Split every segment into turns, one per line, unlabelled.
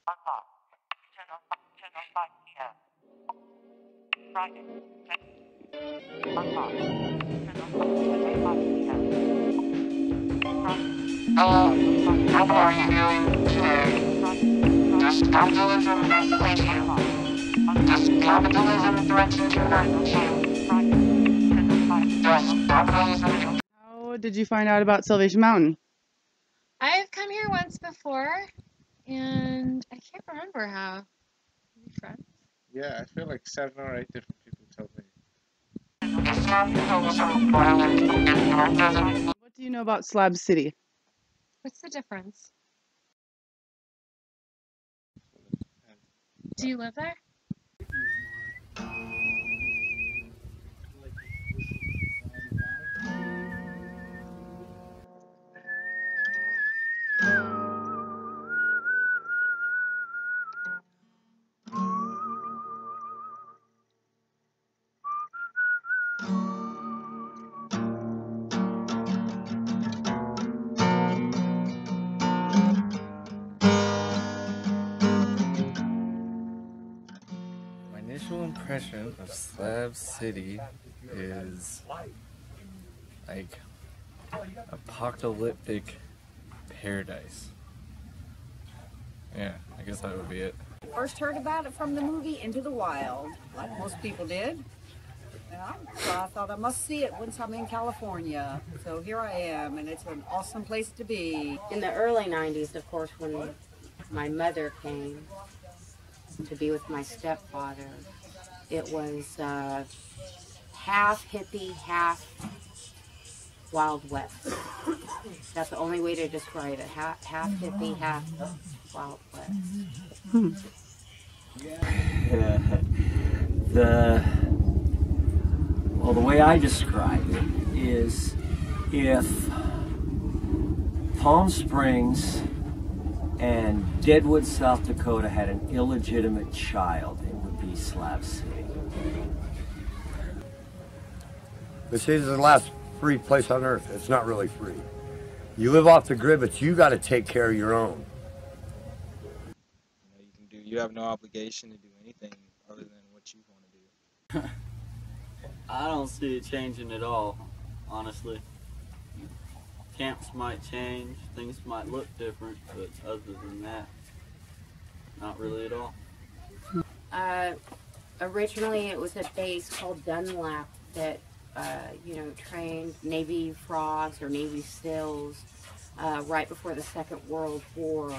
Hello, how are you doing today? Does capitalism enslave you? Does capitalism threaten to hurt you? Does capitalism...
How did you find out about Salvation Mountain?
I've come here once before, and I can't remember how. Are we friends?
Yeah, I feel like 7 or 8 different people told me.
What do you know about Slab City?
What's the difference? Do you live there?
My initial impression of Slab City is like apocalyptic paradise. Yeah, I guess that would be it.
First heard about it from the movie Into the Wild, like most people did. So I thought I must see it once I'm in California. So here I am, and it's an awesome place to be.
In the early 90s, of course, when my mother came to be with my stepfather, it was half hippie, half Wild West. That's the only way to describe it. Half hippie, half Wild West.
The way I describe it is if Palm Springs and Deadwood, South Dakota had an illegitimate child, it would be Slab City.
The city's the last free place on earth. It's not really free. You live off the grid, but you got to take care of your own.
You have no obligation to do anything other than what you want to do.
I don't see it changing at all, honestly. Camps might change, things might look different, but other than that, not really at all.
Originally, it was a base called Dunlap that, trained Navy frogs or Navy SEALs right before the Second World War.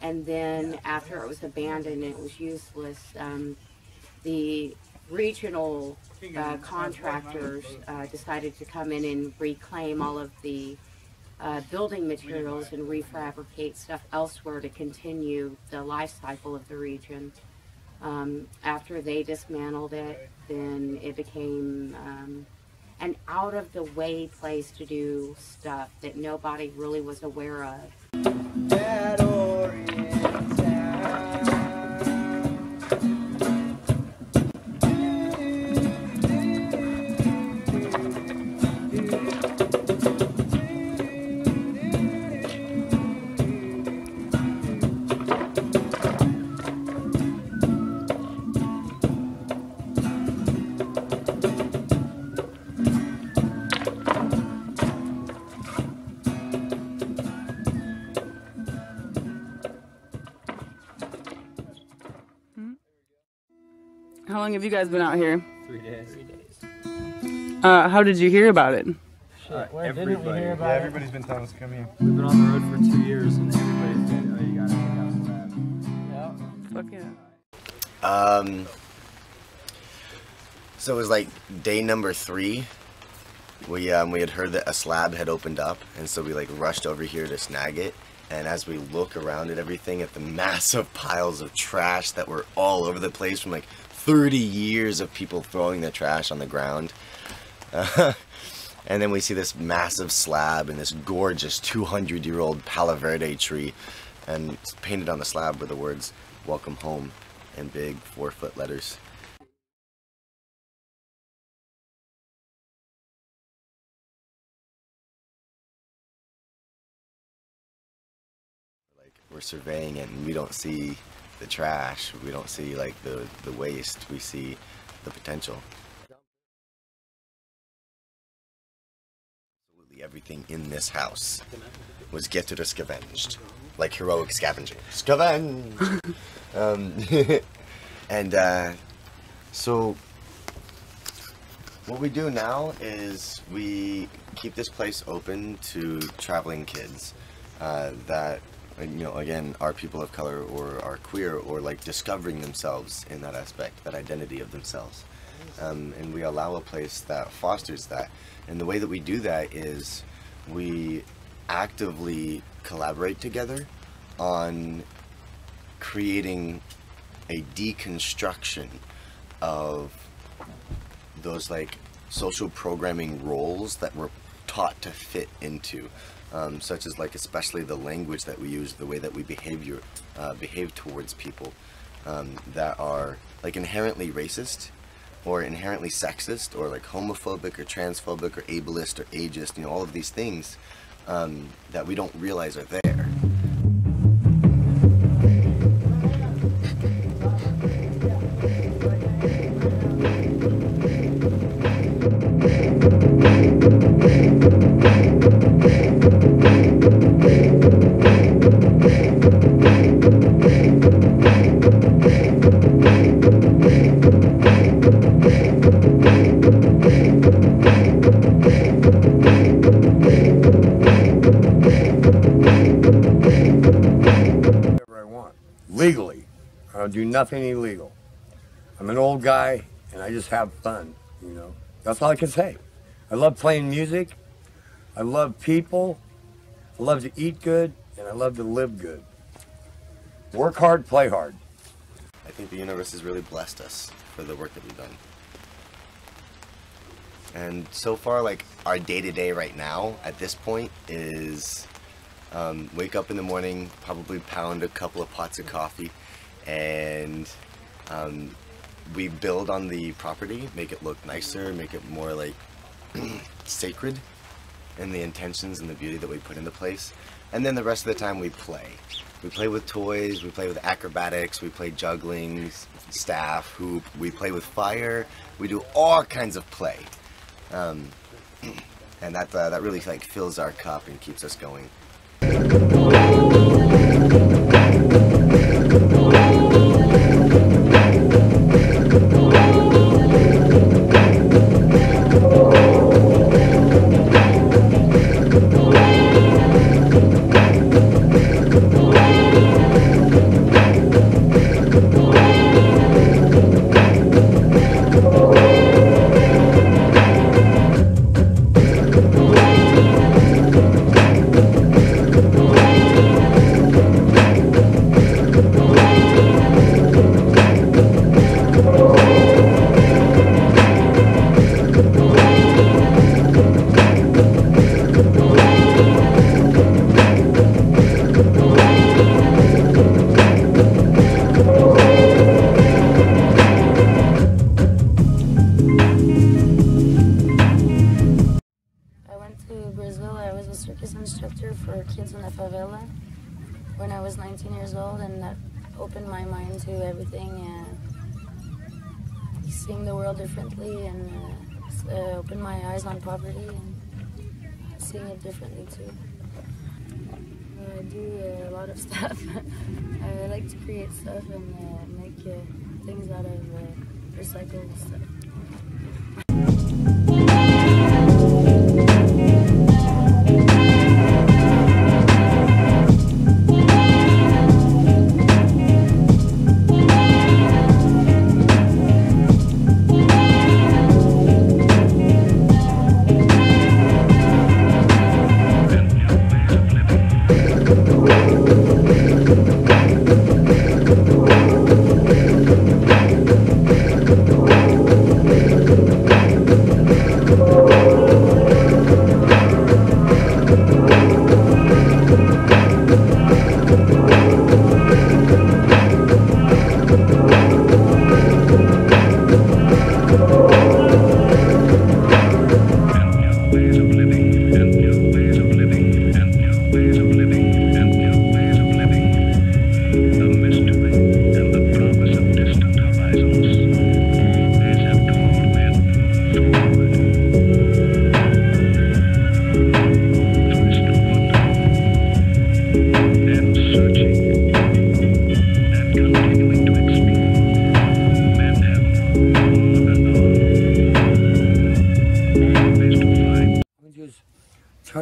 And then after it was abandoned, it was useless. The regional contractors decided to come in and reclaim all of the building materials and refabricate stuff elsewhere to continue the life cycle of the region. After they dismantled it, then it became an out-of-the-way place to do stuff that nobody really was aware of.
How long have you guys been out here?
3 days.
How did you hear about it?
Everybody's been telling us to come here.
We've been on the road for 2 years and everybody's been, oh, you gotta check out Slab.
Fuck yeah.
So it was like day number 3. We had heard that a slab had opened up, and so we like rushed over here to snag it. And as we look around at everything, at the massive piles of trash that were all over the place from like 30 years of people throwing their trash on the ground. And then we see this massive slab and this gorgeous 200-year-old Palo Verde tree, and it's painted on the slab were the words "Welcome Home" in big 4-foot letters. we're surveying it and we don't see the trash, we don't see like the waste, we see the potential. Absolutely everything in this house was gifted or scavenged, like heroic scavenging. Scavenge! And so what we do now is we keep this place open to traveling kids that, you know, again, are people of color or are queer or like discovering themselves in that aspect, that identity of themselves. And we allow a place that fosters that. And the way that we do that is we actively collaborate together on creating a deconstruction of those like social programming roles that we're taught to fit into. Such as like especially the language that we use, the way that we behave towards people that are like inherently racist or inherently sexist or like homophobic or transphobic or ableist or ageist, you know, all of these things that we don't realize are there.
Legally. I don't do nothing illegal. I'm an old guy and I just have fun, you know. That's all I can say. I love playing music. I love people. I love to eat good and I love to live good. Work hard, play hard.
I think the universe has really blessed us for the work that we've done. And so far, like, our day-to-day right now, at this point, is wake up in the morning, probably pound a couple of pots of coffee, and we build on the property, make it look nicer, make it more, like, sacred in the intentions and the beauty that we put into place. And then the rest of the time we play. We play with toys, we play with acrobatics, we play juggling, staff, hoop, we play with fire, we do all kinds of play. And that really like fills our cup and keeps us going.
For kids in the favela when I was 19 years old, and that opened my mind to everything, seeing the world differently, and opened my eyes on poverty and seeing it differently too. I do a lot of stuff. I like to create stuff and make things out of recycled stuff.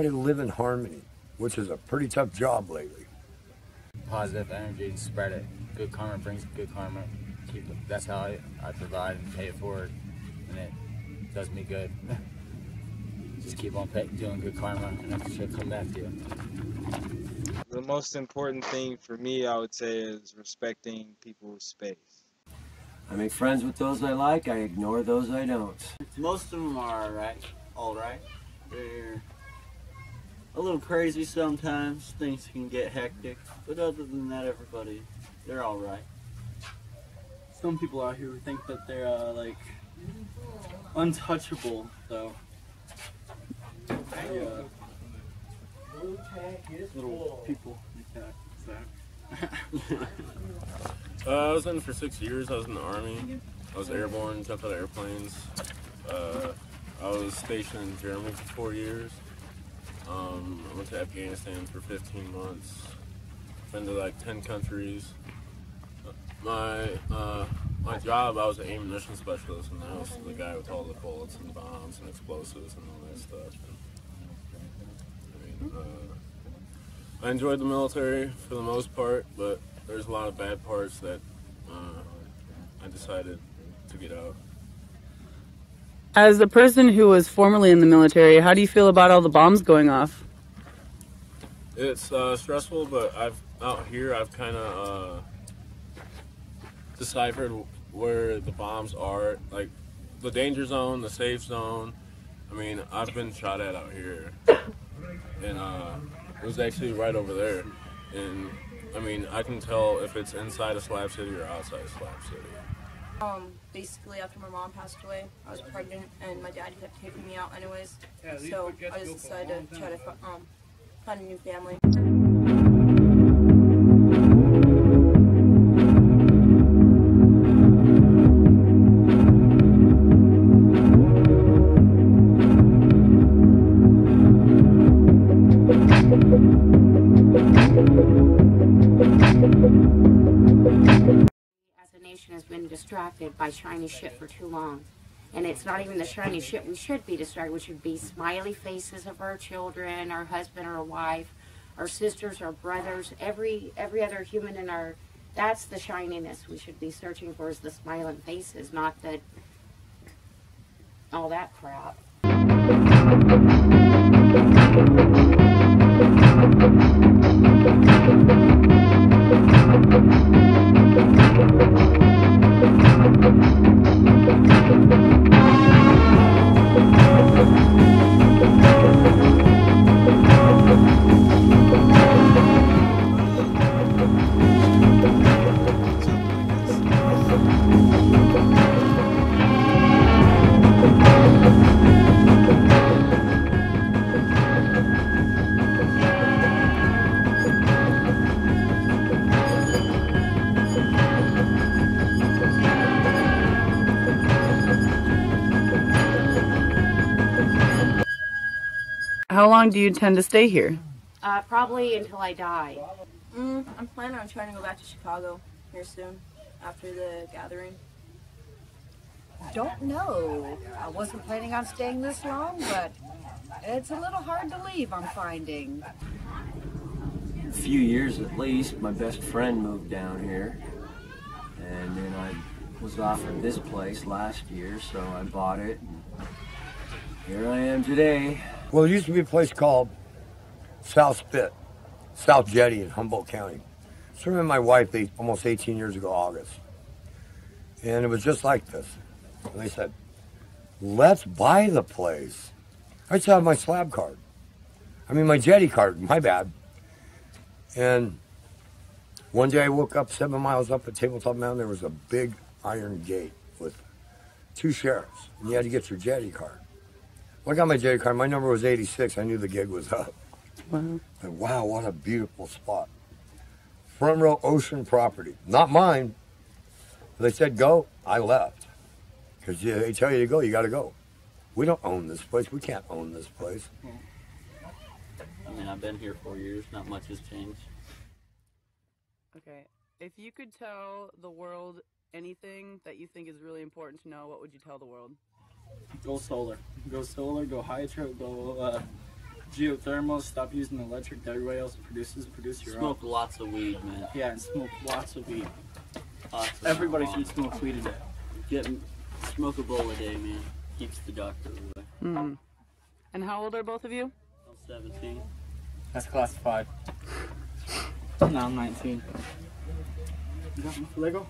try to live in harmony, which is a pretty tough job lately.
Positive energy and spread it. Good karma brings good karma. That's how I provide and pay it forward, and it does me good. Just keep on doing good karma, and it should come back to you.
The most important thing for me, I would say, is respecting people's space.
I make friends with those I like, I ignore those I don't.
Most of them are all right. They're a little crazy sometimes. Things can get hectic, but other than that, they're all right. Some people out here think that they're like untouchable, though. Little people like that.
I was in for 6 years. I was in the Army. I was airborne, jumped out of airplanes. I was stationed in Germany for 4 years. I went to Afghanistan for 15 months. Been to like 10 countries. My job, I was an ammunition specialist, and I was the guy with all the bullets and bombs and explosives and all that stuff. I enjoyed the military for the most part, but there's a lot of bad parts that I decided to get out.
As a person who was formerly in the military, how do you feel about all the bombs going off?
It's stressful, but out here I've kind of deciphered where the bombs are, like the danger zone, the safe zone. I mean, I've been shot at out here, and it was actually right over there. And I mean, I can tell if it's inside of Slab City or outside of Slab City.
Basically, after my mom passed away, I was pregnant, and my dad kept taking me out anyways. So I just decided to try to find a new family.
Has been distracted by shiny shit for too long, and it's not even the shiny shit we should be distracted. We should be smiley faces of our children, our husband or wife, our sisters, our brothers, every other human in our. That's the shininess we should be searching for, is the smiling faces, not that all that crap.
How long do you intend to stay here?
Probably until I die.
I'm planning on trying to go back to Chicago here soon, after the gathering.
Don't know. I wasn't planning on staying this long, but it's a little hard to leave, I'm finding.
A few years at least. My best friend moved down here, and then I was offered this place last year, so I bought it. Here I am today.
Well, there used to be a place called South Spit, South Jetty in Humboldt County. So I met my wife almost 18 years ago, August. And it was just like this. And they said, let's buy the place. I just have my slab card. I mean, my jetty card, my bad. And one day I woke up 7 miles up at Tabletop Mountain. There was a big iron gate with 2 sheriffs. And you had to get your jetty card. Well, I got my jetty card. My number was 86. I knew the gig was up.
Wow.
And wow, what a beautiful spot. Front row ocean property. Not mine. They said go, I left. Because they tell you to go, you got to go. We don't own this place. We can't own this place.
I mean, I've been here 4 years. Not much has changed.
Okay. If you could tell the world anything that you think is really important to know, what would you tell the world?
Go solar. Go solar, go hydro, go
geothermal, stop using the electric that everybody else produces, produce your own.
Smoke lots of weed, man.
Yeah, and smoke lots of weed.
Lots of
Everybody
marijuana.
should smoke weed a day.
Smoke a bowl a day, man. Keeps the doctor away.
Mm. And how old are both of you?
I'm 17.
That's classified. No, I'm 19. You got me for Lego?